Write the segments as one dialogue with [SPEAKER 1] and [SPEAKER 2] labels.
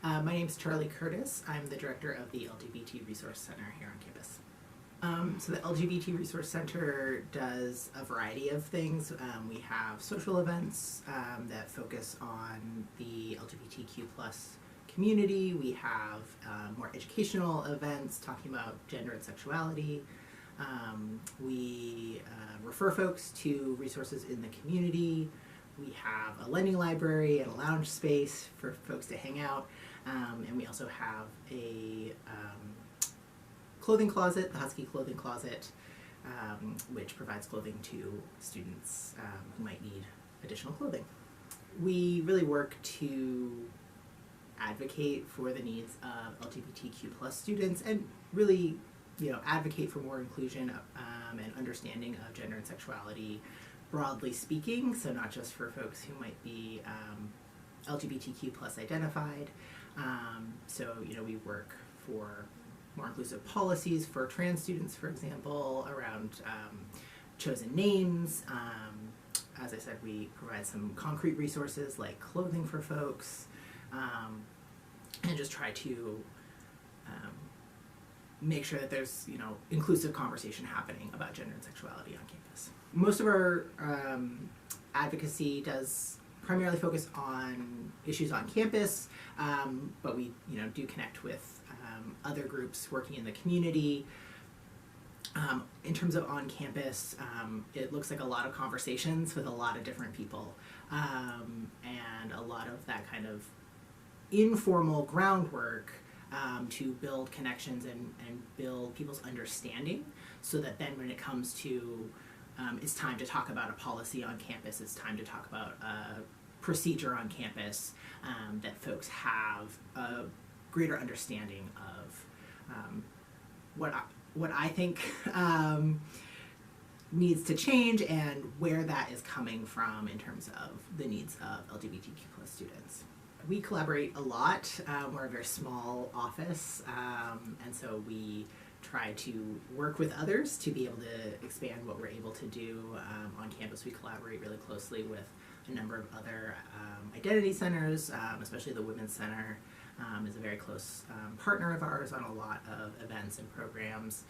[SPEAKER 1] My name's Charlie Curtis. I'm the director of the LGBT Resource Center here on campus. So the LGBT Resource Center does a variety of things. We have social events that focus on the LGBTQ plus community. We have more educational events talking about gender and sexuality. We refer folks to resources in the community. We have a lending library and a lounge space for folks to hang out. And we also have a clothing closet, the Husky Clothing Closet, which provides clothing to students who might need additional clothing. We really work to advocate for the needs of LGBTQ plus students and really, advocate for more inclusion and understanding of gender and sexuality, broadly speaking, so not just for folks who might be LGBTQ plus identified. We work for more inclusive policies for trans students, for example, around chosen names. As I said, we provide some concrete resources like clothing for folks, and just try to make sure that there's inclusive conversation happening about gender and sexuality on campus. Most of our advocacy does primarily focus on issues on campus, but we do connect with other groups working in the community. In terms of on campus, it looks like a lot of conversations with a lot of different people, and a lot of that kind of informal groundwork to build connections and build people's understanding, so that then when it comes to it's time to talk about a policy on campus, it's time to talk about a procedure on campus, that folks have a greater understanding of what I think needs to change and where that is coming from in terms of the needs of LGBTQ plus students. We collaborate a lot. We're a very small office, and so we try to work with others to be able to expand what we're able to do on campus. We collaborate really closely with a number of other identity centers, especially the Women's Center is a very close partner of ours on a lot of events and programs,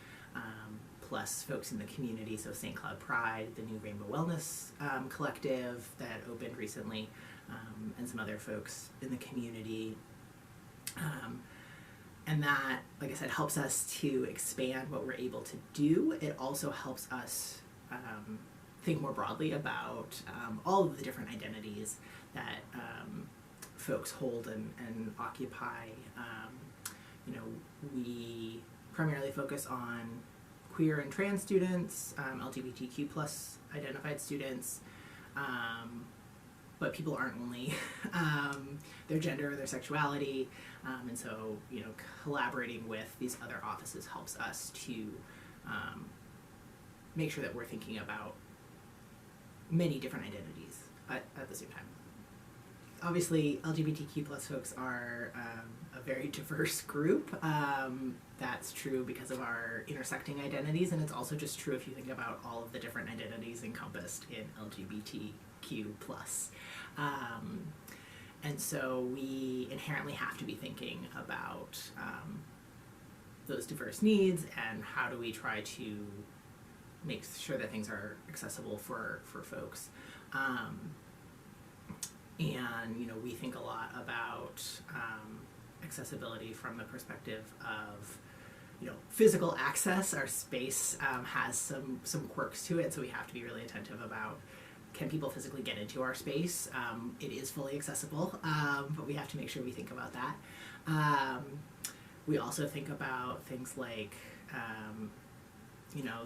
[SPEAKER 1] plus folks in the community, so St. Cloud Pride, the new Rainbow Wellness Collective that opened recently, and some other folks in the community. And that, like I said, helps us to expand what we're able to do. It also helps us think more broadly about all of the different identities that folks hold and occupy. We primarily focus on queer and trans students, LGBTQ plus identified students, but people aren't only their gender or their sexuality, and so collaborating with these other offices helps us to make sure that we're thinking about many different identities at the same time. Obviously, LGBTQ plus folks are a very diverse group. That's true because of our intersecting identities, and it's also just true if you think about all of the different identities encompassed in LGBTQ plus. And so we inherently have to be thinking about those diverse needs and how do we try to make sure that things are accessible for folks. And we think a lot about accessibility from the perspective of physical access. Our space has some quirks to it, so we have to be really attentive about, can people physically get into our space? It is fully accessible, but we have to make sure we think about that. We also think about things like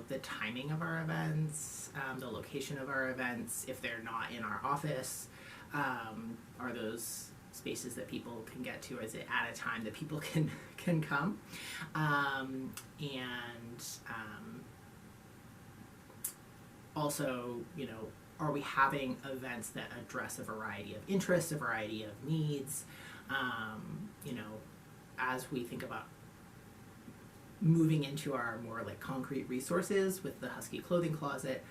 [SPEAKER 1] the timing of our events, the location of our events. If they're not in our office, are those spaces that people can get to? Is it at a time that people can come? Also, are we having events that address a variety of interests, a variety of needs? As we think about moving into our more concrete resources with the Husky Clothing Closet,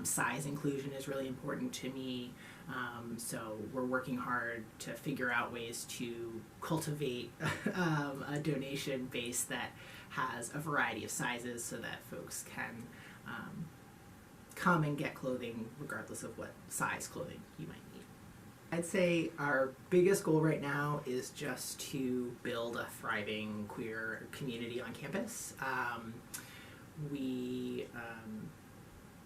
[SPEAKER 1] size inclusion is really important to me. So we're working hard to figure out ways to cultivate a donation base that has a variety of sizes so that folks can come and get clothing regardless of what size clothing you might need. I'd say our biggest goal right now is just to build a thriving queer community on campus. We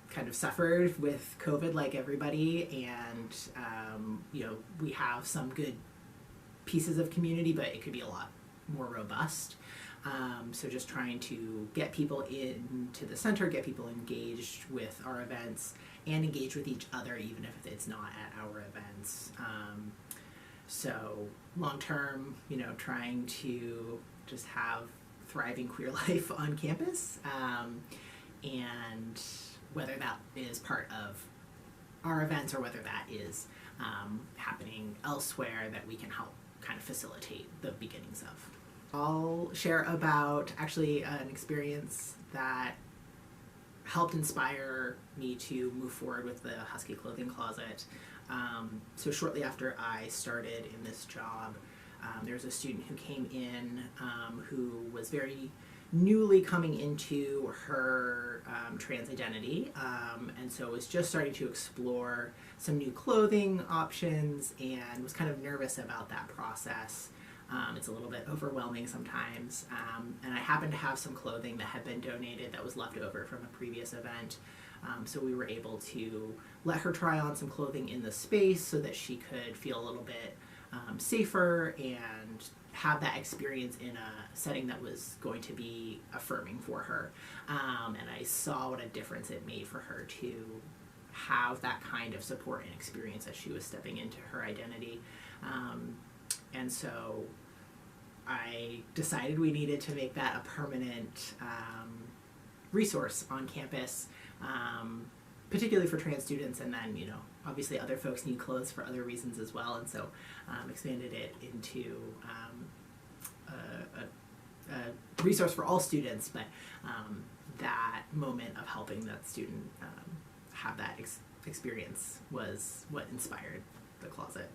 [SPEAKER 1] kind of suffered with COVID like everybody, and we have some good pieces of community, but it could be a lot more robust. So just trying to get people into the center, get people engaged with our events, and engage with each other even if it's not at our events. So long term, trying to just have thriving queer life on campus, and whether that is part of our events or whether that is happening elsewhere that we can help kind of facilitate the beginnings of. I'll share about actually an experience that helped inspire me to move forward with the Husky Clothing Closet. So shortly after I started in this job, there was a student who came in who was very newly coming into her trans identity, and so was just starting to explore some new clothing options and was kind of nervous about that process. It's a little bit overwhelming sometimes, and I happened to have some clothing that had been donated that was left over from a previous event, so we were able to let her try on some clothing in the space so that she could feel a little bit safer and have that experience in a setting that was going to be affirming for her. And I saw what a difference it made for her to have that kind of support and experience as she was stepping into her identity. And so I decided we needed to make that a permanent resource on campus, particularly for trans students, and then, obviously other folks need clothes for other reasons as well, and so expanded it into a resource for all students, but that moment of helping that student have that experience was what inspired the closet.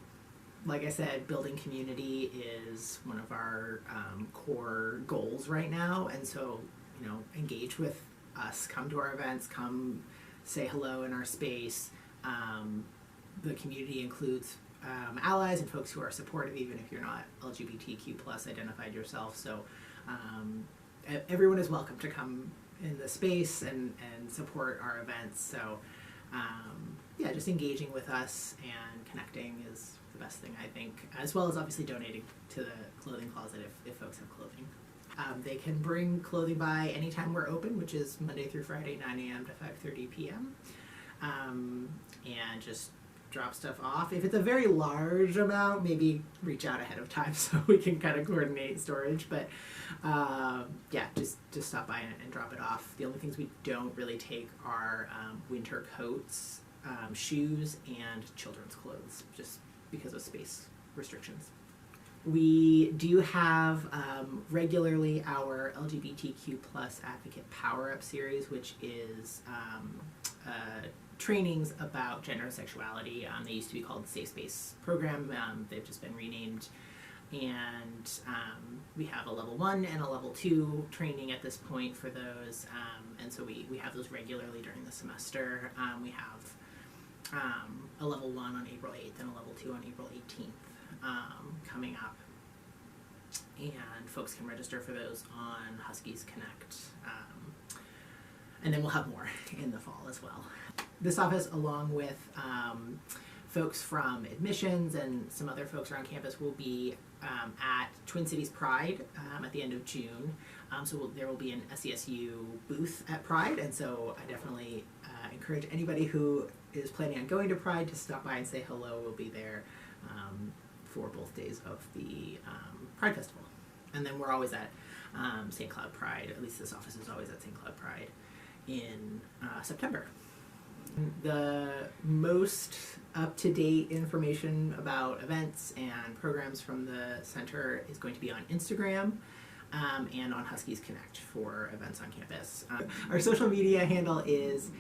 [SPEAKER 1] Like I said, building community is one of our core goals right now, and so, engage with us, come to our events, come say hello in our space. The community includes allies and folks who are supportive, even if you're not LGBTQ plus identified yourself. So everyone is welcome to come in the space and support our events. So just engaging with us and connecting is the best thing, I think, as well as obviously donating to the clothing closet if folks have clothing. They can bring clothing by anytime we're open, which is Monday through Friday, 9 a.m. to 5:30 p.m. And just drop stuff off. If it's a very large amount, maybe reach out ahead of time so we can kind of coordinate storage. But just stop by and drop it off. The only things we don't really take are winter coats, shoes, and children's clothes, just because of space restrictions. We do have regularly our LGBTQ plus advocate power up series, which is trainings about gender and sexuality. They used to be called the Safe Space Program. They've just been renamed. And we have a level 1 and a level 2 training at this point for those. And so we have those regularly during the semester. We have a level 1 on April 8th and a level 2 on April 18th. Coming up, and folks can register for those on Huskies Connect, and then we'll have more in the fall as well. This office, along with folks from admissions and some other folks around campus, will be at Twin Cities Pride at the end of June. So there will be an SESU booth at Pride, and so I definitely encourage anybody who is planning on going to Pride to stop by and say hello. We'll be there for both days of the Pride Festival. And then we're always at St. Cloud Pride, at least this office is always at St. Cloud Pride in September. The most up-to-date information about events and programs from the center is going to be on Instagram and on Huskies Connect for events on campus. Our social media handle is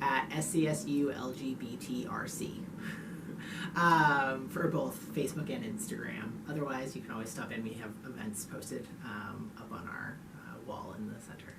[SPEAKER 1] at SCSU LGBTRC. For both Facebook and Instagram. Otherwise, you can always stop in. We have events posted up on our wall in the center.